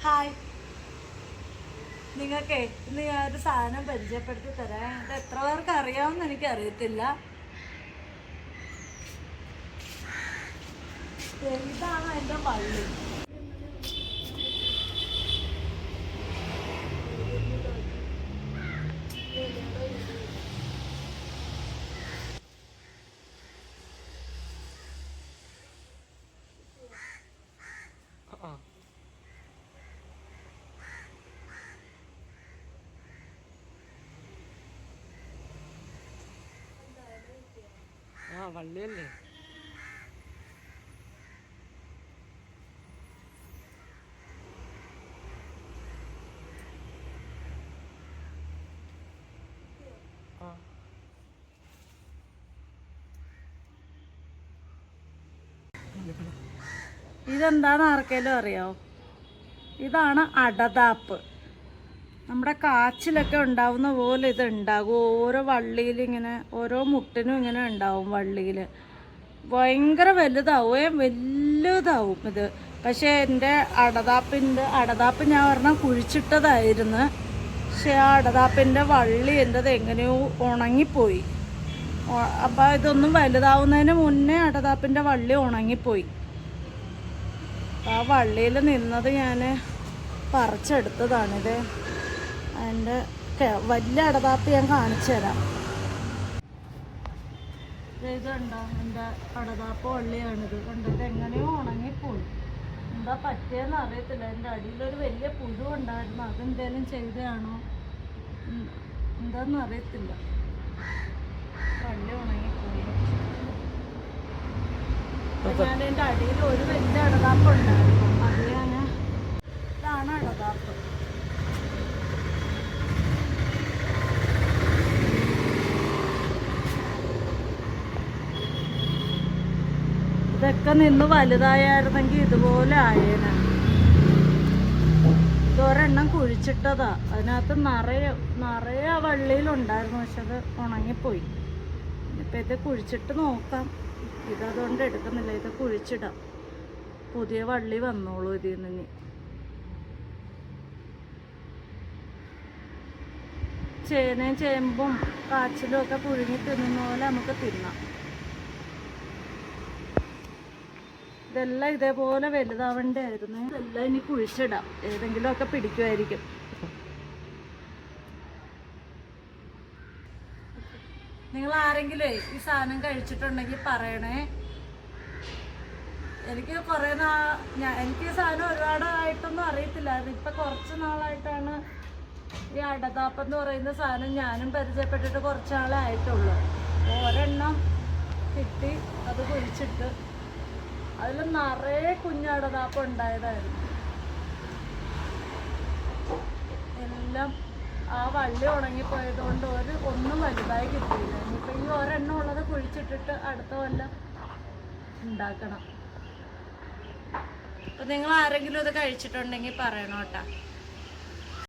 Hi, നിങ്ങൾക്ക് ഇന്ന് ഞാനൊരു സാധനം പരിചയപ്പെടുത്തി തരാം. ഇത് എത്ര പേർക്ക് അറിയാമെന്ന് എനിക്കറിയത്തില്ല. ഇതാണ് എൻ്റെ പള്ളി. വള്ളിയല്ലേ? ഇതെന്താണെന്ന് ആർക്കെങ്കിലും അറിയാമോ? ഇതാണ് അടതാപ്പ്. നമ്മുടെ കാച്ചിലൊക്കെ ഉണ്ടാവുന്ന പോലെ ഇത് ഉണ്ടാകും. ഓരോ വള്ളിയിൽ ഇങ്ങനെ ഓരോ മുട്ടിനും ഇങ്ങനെ ഉണ്ടാവും വള്ളിയിൽ. ഭയങ്കര വലുതാവും ഇത്. പക്ഷേ എൻ്റെ അടതാപ്പ് ഞാൻ പറഞ്ഞാൽ കുഴിച്ചിട്ടതായിരുന്നു. പക്ഷേ ആ അടതാപ്പിൻ്റെ വള്ളി എൻ്റെത് എങ്ങനെയോ ഉണങ്ങിപ്പോയി. അപ്പോൾ ഇതൊന്നും വലുതാവുന്നതിന് മുന്നേ അടതാപ്പിൻ്റെ വള്ളി ഉണങ്ങിപ്പോയി. ആ വള്ളിയിൽ നിന്നത് ഞാൻ പറിച്ചെടുത്തതാണിത്. അതിൻ്റെ വലിയ അടതാപ്പ് ഞാൻ കാണിച്ചു തരാം. ഇതുണ്ടോ എൻ്റെ അടതാപ്പ് വള്ളിയാണിത്. കണ്ടിട്ട് എങ്ങനെയോ ഉണങ്ങിപ്പോയി. എന്താ പറ്റിയെന്ന് അറിയത്തില്ല. എൻ്റെ അടിയിലൊരു വലിയ പുഴു ഉണ്ടായിരുന്നു. അതെന്തേലും ചെയ്തതാണോ എന്താണെന്ന് അറിയത്തില്ല. വള്ളി ഉണങ്ങിപ്പോയി. ഞാൻ എൻ്റെ അടിയിൽ ഒരു വലിയ അടതാപ്പ് ഉണ്ടായിരുന്നു. അത് ഇതാണ് അടതാപ്പ്. ഇതൊക്കെ നിന്ന് വലുതായിരുന്നെങ്കിൽ ഇതുപോലെ ആയേനെ. ഇതൊരെണ്ണം കുഴിച്ചിട്ടതാ. അതിനകത്ത് നിറയെ ആ വള്ളിയിലുണ്ടായിരുന്നു. പക്ഷെ അത് ഉണങ്ങിപ്പോയി. ഇനിയിപ്പോൾ ഇത് കുഴിച്ചിട്ട് നോക്കാം. ഇതതുകൊണ്ട് എടുക്കുന്നില്ല. ഇത് കുഴിച്ചിടാം. പുതിയ വള്ളി വന്നോളൂ ഇതിൽ നിന്ന്. ചേനയും ചേമ്പും കാച്ചിലും ഒക്കെ പുഴുങ്ങി തിന്നുന്ന പോലെ നമുക്ക് തിന്നാം. ഇതെല്ലാം ഇതേപോലെ വലുതാവേണ്ടായിരുന്നു. ഇതെല്ലാം ഇനി കുഴിച്ചിടാം. ഏതെങ്കിലുമൊക്കെ പിടിക്കുമായിരിക്കും. നിങ്ങൾ ആരെങ്കിലും ഈ സാധനം കഴിച്ചിട്ടുണ്ടെങ്കിൽ പറയണേ. എനിക്ക് എനിക്ക് ഈ സാധനം ഒരുപാടായിട്ടൊന്നും അറിയത്തില്ലായിരുന്നു. ഇപ്പം കുറച്ച് നാളായിട്ടാണ് ഈ അടതാപ്പെന്ന് പറയുന്ന സാധനം ഞാനും പരിചയപ്പെട്ടിട്ട് കുറച്ച് നാളേ ആയിട്ടുള്ളൂ. ഒരെണ്ണം കിട്ടി, അത് കുഴിച്ചിട്ട് അതിൽ നിറയെ കുഞ്ഞടതാപ്പ് ഉണ്ടായതായിരുന്നു. എല്ലാം ആ വള്ളി ഉണങ്ങിപ്പോയതുകൊണ്ട് ഒന്നും വലുതായി കിട്ടിയില്ല. ഇനിയിപ്പോൾ ഈ ഒരെണ്ണം ഉള്ളത് കുഴിച്ചിട്ടിട്ട് അടുത്ത കൊല്ലം ഉണ്ടാക്കണം. അപ്പം നിങ്ങൾ ആരെങ്കിലും ഇത് കഴിച്ചിട്ടുണ്ടെങ്കിൽ പറയണം കേട്ടോ.